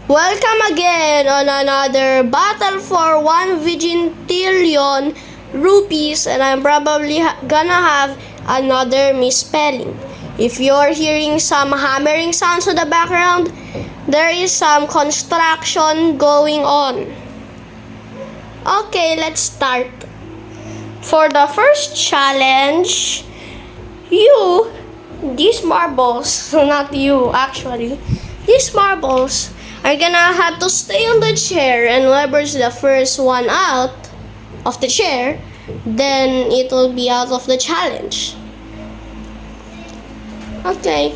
Welcome again on another battle for 1 vigintillion rupees, and I'm probably gonna have another misspelling. If you're hearing some hammering sounds in the background, there is some construction going on. Okay, let's start. For the first challenge, these marbles, not you actually, these marbles are gonna have to stay on the chair, and whoever's the first one out of the chair, then it will be out of the challenge. Okay.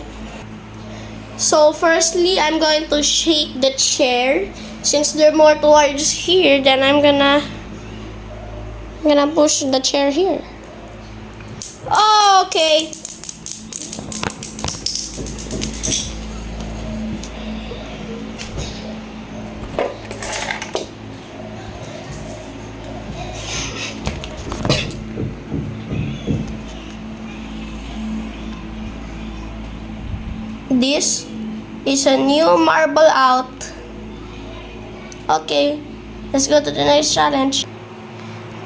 So firstly, I'm going to shake the chair. Since they're more towards here, then I'm gonna push the chair here. Okay. This is a new marble out. Okay, let's go to the next challenge.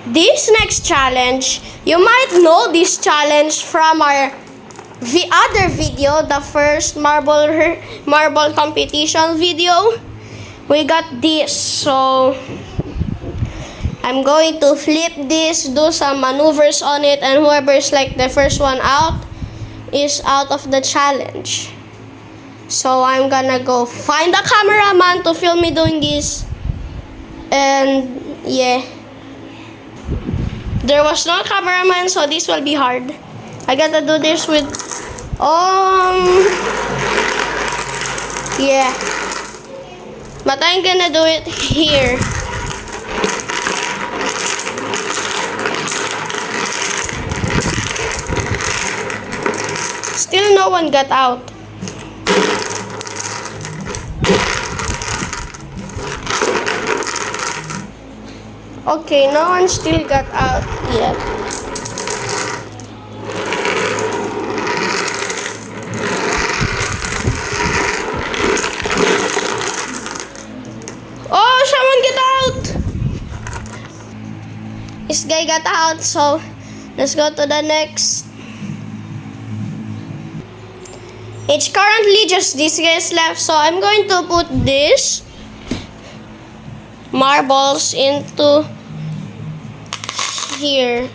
This next challenge, you might know this challenge from our other video, the first marble competition video. We got this, so I'm going to flip this, do some maneuvers on it, and whoever's like the first one out is out of the challenge. So I'm gonna go find a cameraman to film me doing this. And yeah, there was no cameraman, so this will be hard. I gotta do this with yeah, but I'm gonna do it here. Still no one got out. Okay, no one still got out yet. Oh, someone get out! This guy got out, so let's go to the next. It's currently just these guys left, so I'm going to put this marbles into here,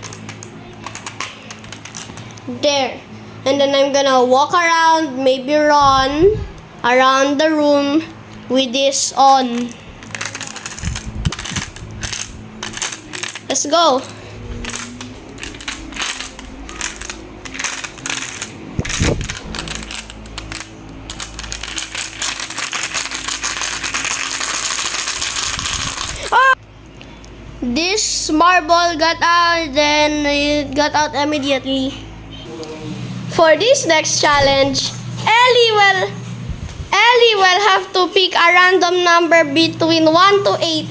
there, and then I'm gonna walk around, maybe run around the room with this on. Let's go. This marble got out, then it got out immediately. For this next challenge, Ellie will have to pick a random number between 1 to 8.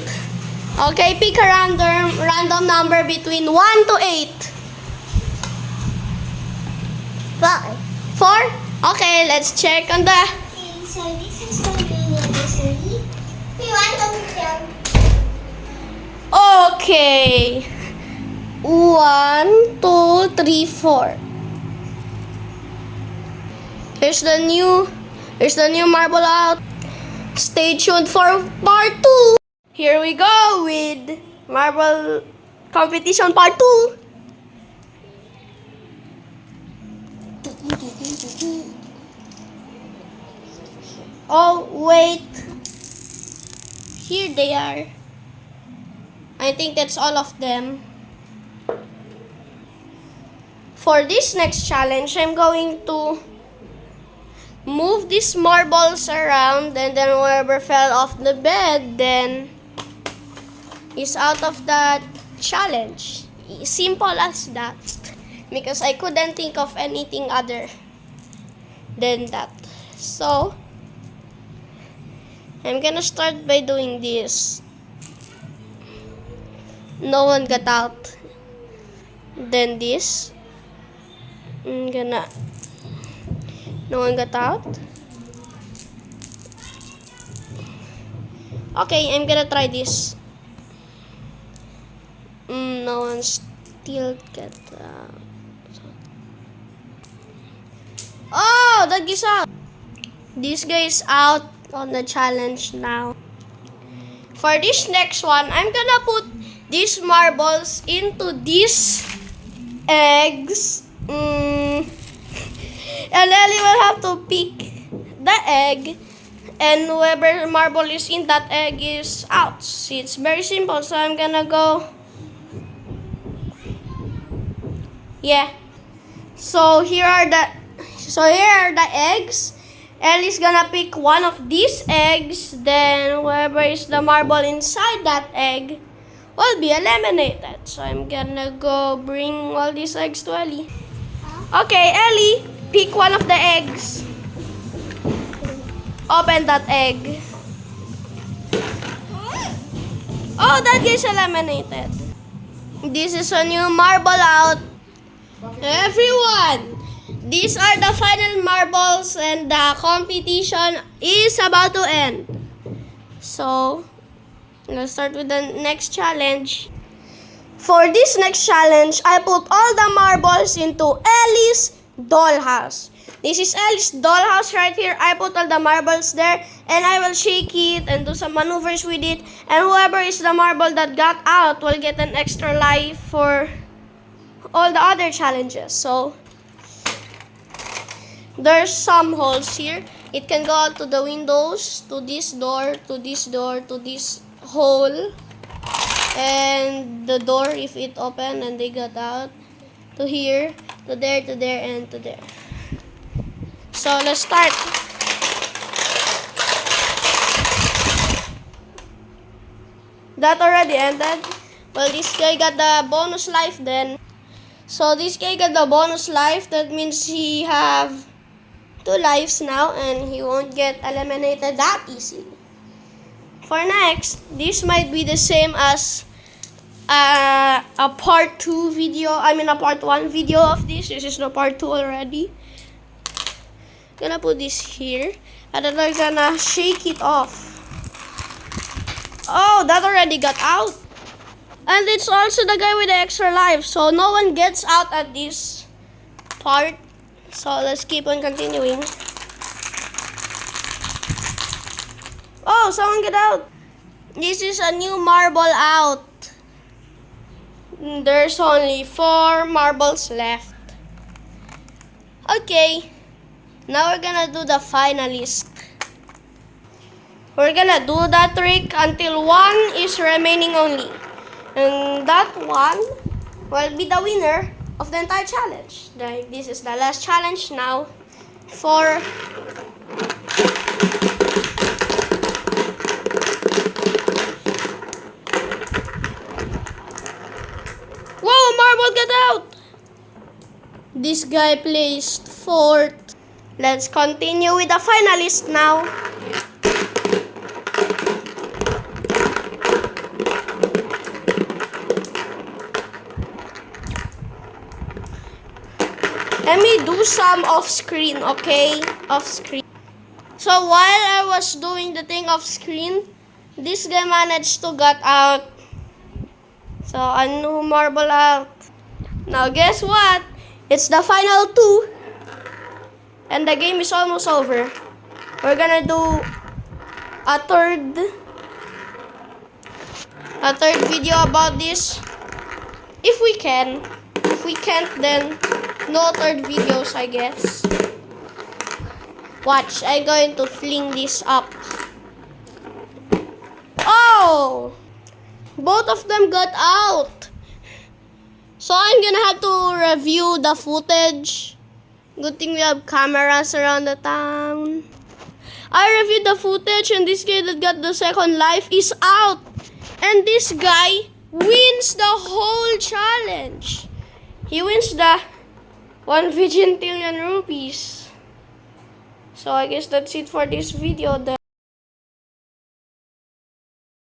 Okay, pick a random number between 1 to 8. 4? Okay, let's check on the... Okay, so this is going to be necessary. We want to jump. Okay. 1, 2, 3, 4. Here's the new marble out. Stay tuned for part 2. Here we go with marble competition part 2. Oh, wait. Here they are. I think that's all of them. For this next challenge, I'm going to move these marbles around, and then whoever fell off the bed then is out of that challenge. Simple as that. Because I couldn't think of anything other than that. So, I'm gonna start by doing this. No one got out. Then this. No one got out. Okay, I'm gonna try this. No one still get Oh, that guy's out. This guy is out on the challenge now. For this next one, I'm gonna put these marbles into these eggs. And Ellie will have to pick the egg. And whoever marble is in that egg is out. See, it's very simple. So I'm gonna go. Yeah. So here are the eggs. Ellie's gonna pick one of these eggs. Then whoever is the marble inside that egg will be eliminated. So I'm gonna go bring all these eggs to Ellie. Okay, Ellie, pick one of the eggs. Open that egg. Oh, that guy's eliminated. This is a new marble out. Everyone, these are the final marbles and the competition is about to end. So, let's start with the next challenge. For this next challenge, I put all the marbles into Ellie's dollhouse. This is Ellie's dollhouse right here. I put all the marbles there and I will shake it and do some maneuvers with it. And whoever is the marble that got out will get an extra life for all the other challenges. So, there's some holes here. It can go out to the windows, to this door, to this door, to this hole. And the door, if it opened and they got out, to here, to there, and to there. So, let's start. That already ended. Well, this guy got the bonus life then. So, this guy got the bonus life. That means he have 2 lives now and he won't get eliminated that easily. For next, this might be the same as a part 2 video. I mean a part 1 video of this. This is the part 2 already. Gonna put this here and then we're gonna shake it off. Oh, that already got out. And it's also the guy with the extra life, so no one gets out at this part. So let's keep on continuing. Oh, someone get out. This is a new marble out. There's only 4 marbles left. Okay. Now we're gonna do the finalist. We're gonna do that trick until 1 is remaining only. And that one will be the winner of the entire challenge. This is the last challenge now for Whoa, a marble got out! This guy placed 4th. Let's continue with the finalist now. Let me do some off-screen, okay? Off-screen. So while I was doing the thing off-screen, this guy managed to get out. So a new marble out. Now guess what? It's the final 2. And the game is almost over. We're gonna do a third video about this. If we can. If we can't, then no third videos, I guess. Watch, I'm going to fling this up. Oh! Both of them got out. So I'm gonna have to review the footage. Good thing we have cameras around the town. I reviewed the footage and this guy that got the 2nd life is out. And this guy wins the whole challenge. He wins the 1 bajillion rupees. So I guess that's it for this video then.